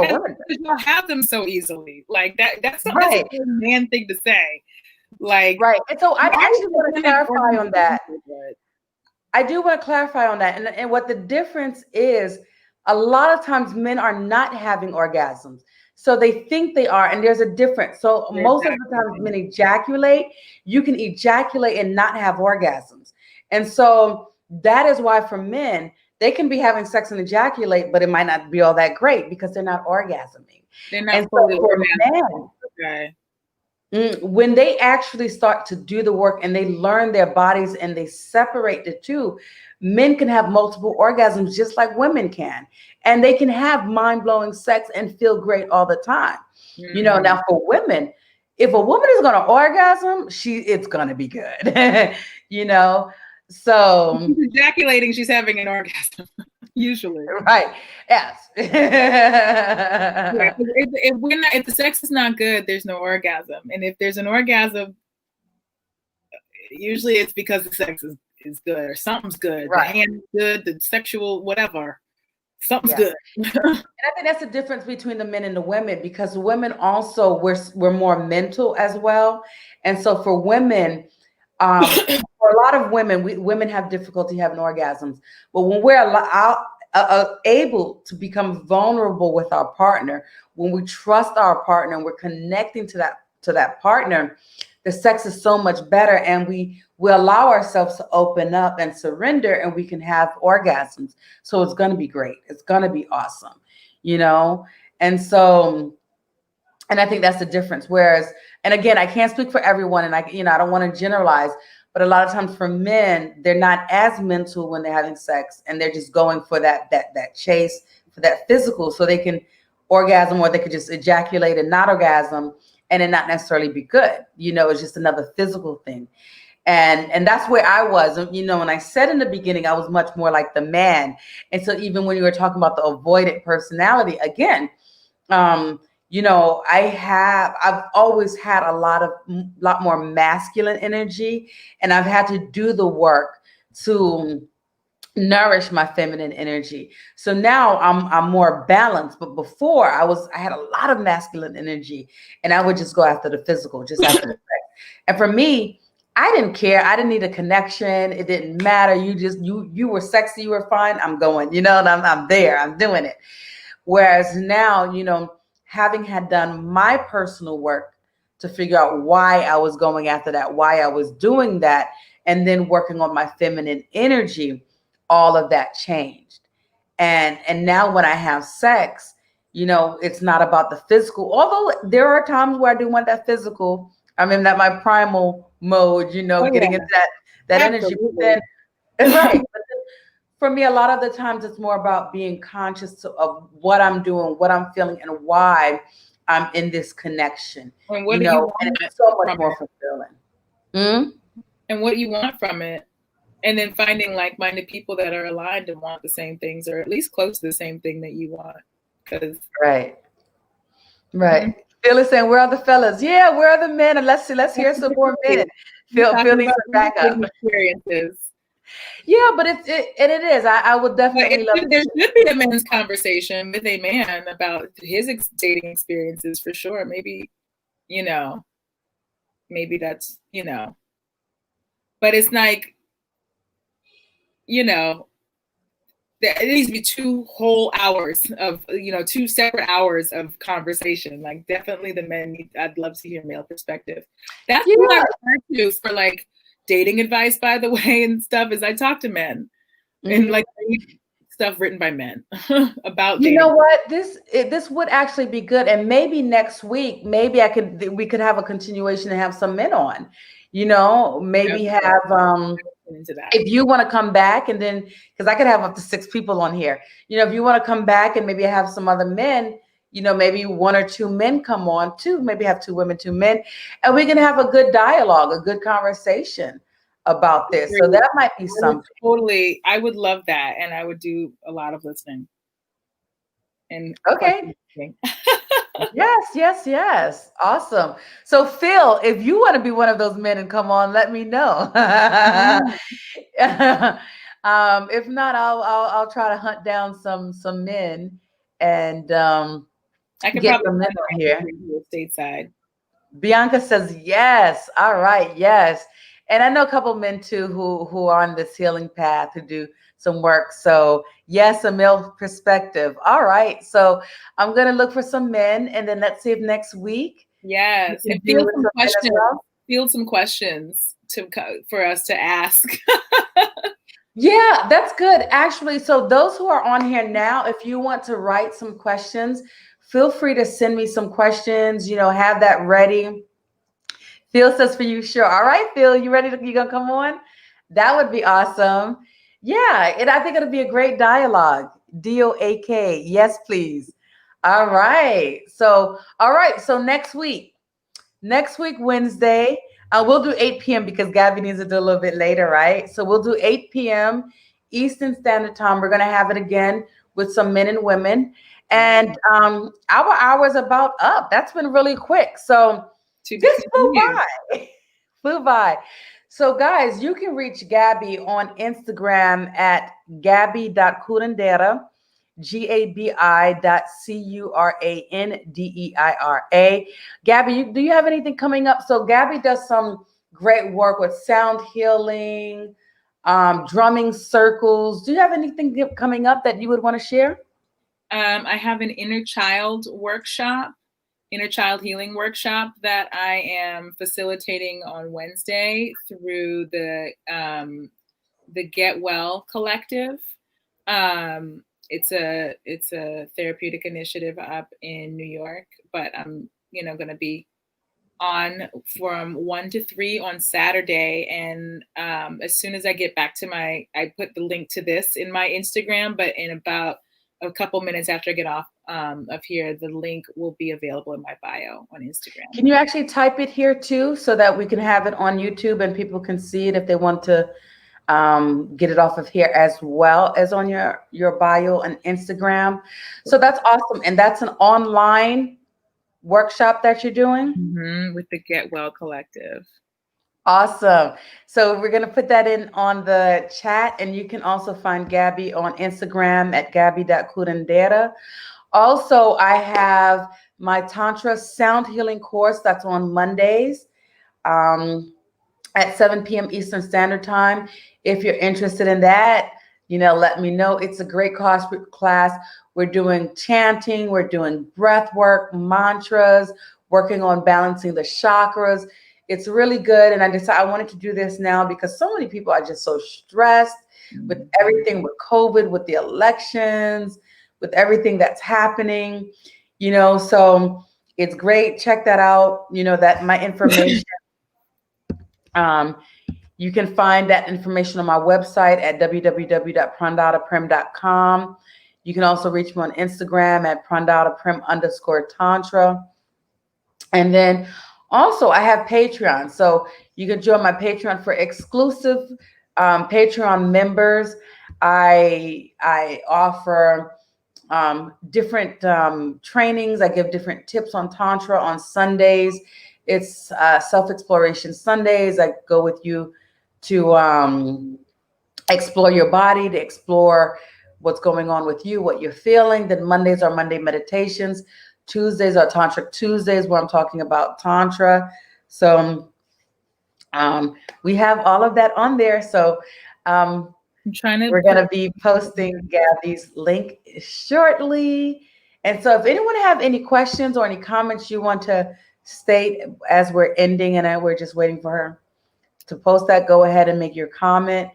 you don't have them so easily. Like that's a man thing to say. Like, right. And so I actually want to clarify on that. I do want to clarify on that. And what the difference is, a lot of times men are not having orgasms. So they think they are, and there's a difference. So most of the time men ejaculate. You can ejaculate and not have orgasms. And so that is why for men, they can be having sex and ejaculate, but it might not be all that great because they're not orgasming. They're not fully orgasming. Okay. When they actually start to do the work and they learn their bodies and they separate the two, men can have multiple orgasms just like women can. And they can have mind-blowing sex and feel great all the time. You know, now for women, if a woman is going to orgasm, it's going to be good. You know, so she's ejaculating, she's having an orgasm. Usually. Right. Yes. Yeah, if the sex is not good, there's no orgasm. And if there's an orgasm, usually it's because the sex is good, or something's good. Right. The hand is good, the sexual whatever. Something's good. And I think that's the difference between the men and the women, because women also, we're more mental as well. And so for women, for a lot of women, women have difficulty having orgasms. But when we're able to become vulnerable with our partner, when we trust our partner and we're connecting to that partner, the sex is so much better, and we allow ourselves to open up and surrender, and we can have orgasms. So it's going to be great. It's going to be awesome, you know? And so, and I think that's the difference. Whereas, and again, I can't speak for everyone, and I don't want to generalize, but a lot of times for men, they're not as mental when they're having sex, and they're just going for that chase, for that physical, so they can orgasm, or they could just ejaculate and not orgasm, and it not necessarily be good. You know, it's just another physical thing. And that's where I was. You know, when I said in the beginning, I was much more like the man. And so even when you were talking about the avoidant personality, again, I've always had a lot more masculine energy, and I've had to do the work to nourish my feminine energy. So now I'm more balanced. But before I had a lot of masculine energy, and I would just go after the physical, just after the sex. And for me, I didn't care. I didn't need a connection. It didn't matter. You were sexy, you were fine. I'm going, and I'm there. I'm doing it. Whereas now, having had done my personal work to figure out why I was going after that, why I was doing that, and then working on my feminine energy, all of that changed. And now when I have sex, it's not about the physical. Although there are times where I do want that physical. I mean, that my primal mode, getting into that energy. But then, right. But then for me, a lot of the times it's more about being conscious of what I'm doing, what I'm feeling, and why I'm in this connection. And what do you want and it's so much more fulfilling. And what you want from it. And then finding like-minded people that are aligned and want the same things, or at least close to the same thing that you want. Right. Phil is saying, "Where are the fellas?" Yeah, where are the men? And let's hear some more men. Phil needs to back up. Experiences. Yeah, but it is. I would definitely love. There should be a men's conversation with a man about his dating experiences for sure. Maybe, maybe that's but it's like. It needs to be 2 whole hours of, 2 separate hours of conversation. Like definitely the men I'd love to hear male perspective. That's what I refer to for like dating advice, by the way, and stuff, is I talk to men and like stuff written by men about dating. You know what? This would actually be good. And maybe next week, maybe we could have a continuation and have some men on, maybe have, into that. If you want to come back, and then, because I could have up to 6 people on here, if you want to come back and maybe have some other men, maybe 1 or 2 men come on too, maybe have 2 women, 2 men, and we can have a good dialogue, a good conversation about this. So that might be something. Totally. I would love that. And I would do a lot of listening. And okay. Yes. Awesome. So Phil, if you want to be one of those men and come on, let me know. If not, I'll try to hunt down some men and I can get some men on here. Stateside. Bianca says yes. All right, yes. And I know a couple of men too who are on this healing path who do some work. So yes, a male perspective. All right. So I'm going to look for some men, and then let's see if next week. Yes. And field some questions for us to ask. Yeah, that's good. Actually, so those who are on here now, if you want to write some questions, feel free to send me some questions, have that ready. Phil says for you, sure. All right, Phil, you ready? You gonna come on? That would be awesome. Yeah, I think it'll be a great dialogue. DOAK, yes, please. All right. So next week, Wednesday, we'll do 8 p.m. because Gabby needs to do a little bit later, right? So we'll do 8 p.m. Eastern Standard Time. We're gonna have it again with some men and women, and our hour is about up. That's been really quick. So this flew by. So guys, you can reach Gabby on Instagram at gabby.curandeira, GABI.CURANDEIRA. Gabby, do you have anything coming up? So Gabby does some great work with sound healing, drumming circles. Do you have anything coming up that you would want to share? I have an inner child healing workshop that I am facilitating on Wednesday through the Get Well Collective. It's a therapeutic initiative up in New York, but I'm going to be on from 1 to 3 on Saturday, and as soon as I get back to I put the link to this in my Instagram, but in about a couple minutes after I get off of here, the link will be available in my bio on Instagram. Can you actually type it here too, so that we can have it on YouTube and people can see it if they want to get it off of here as well as on your bio and Instagram? So that's awesome. And that's an online workshop that you're doing? With the Get Well Collective. Awesome. So we're going to put that in on the chat, and you can also find Gabby on Instagram at gabby.curandera. Also, I have my Tantra Sound Healing course that's on Mondays at 7 p.m. Eastern Standard Time. If you're interested in that, let me know. It's a great class. We're doing chanting, we're doing breath work, mantras, working on balancing the chakras. It's really good. And I decided I wanted to do this now because so many people are just so stressed with everything, with COVID, with the elections, with everything that's happening, so it's great. Check that out. That my information. You can find that information on my website at www.prandadaprem.com. You can also reach me on Instagram at prandadaprem_tantra. And then also I have Patreon. So you can join my Patreon for exclusive Patreon members. I offer different trainings. I give different tips on Tantra on Sundays. It's self-exploration Sundays. I go with you to explore your body, to explore what's going on with you, what you're feeling. Then Mondays are Monday meditations. Tuesdays are Tantric Tuesdays, where I'm talking about Tantra. So we have all of that on there. So we're going to be posting Gabby's link shortly. And so if anyone have any questions or any comments you want to state as we're ending, and we're just waiting for her to post that, go ahead and make your comment.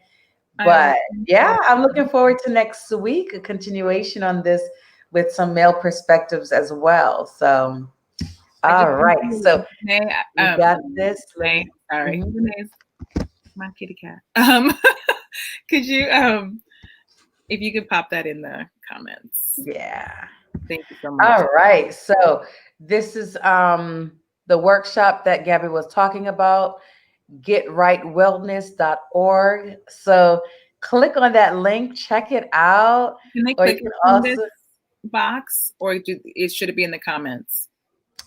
But yeah, I'm looking forward to next week, a continuation on this with some male perspectives as well. So, all right. So we got this. Sorry, my kitty cat. Could you, if you could pop that in the comments? Yeah. Thank you so much. All right. So this is the workshop that Gabby was talking about, getrightwellness.org. So click on that link, check it out. Can they click on this box, or should it be in the comments?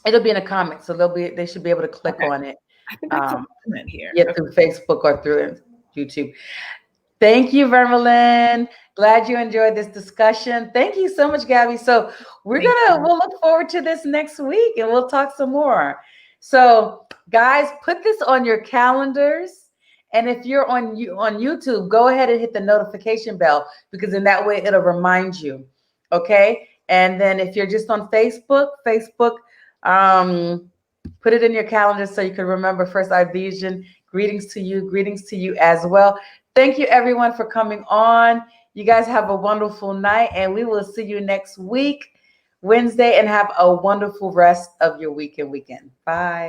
It'll be in the comments, so they should be able to click on it. I think I can comment here. Yeah, through Facebook or through YouTube. Thank you, Vermelin. Glad you enjoyed this discussion. Thank you so much, Gabby. So we'll look forward to this next week, and we'll talk some more. So guys, put this on your calendars. And if you're on YouTube, go ahead and hit the notification bell, because in that way it'll remind you. Okay. And then if you're just on Facebook, put it in your calendar so you can remember First Eye Vision. Greetings to you as well. Thank you everyone for coming on. You guys have a wonderful night, and we will see you next week, Wednesday, and have a wonderful rest of your week and weekend. Bye.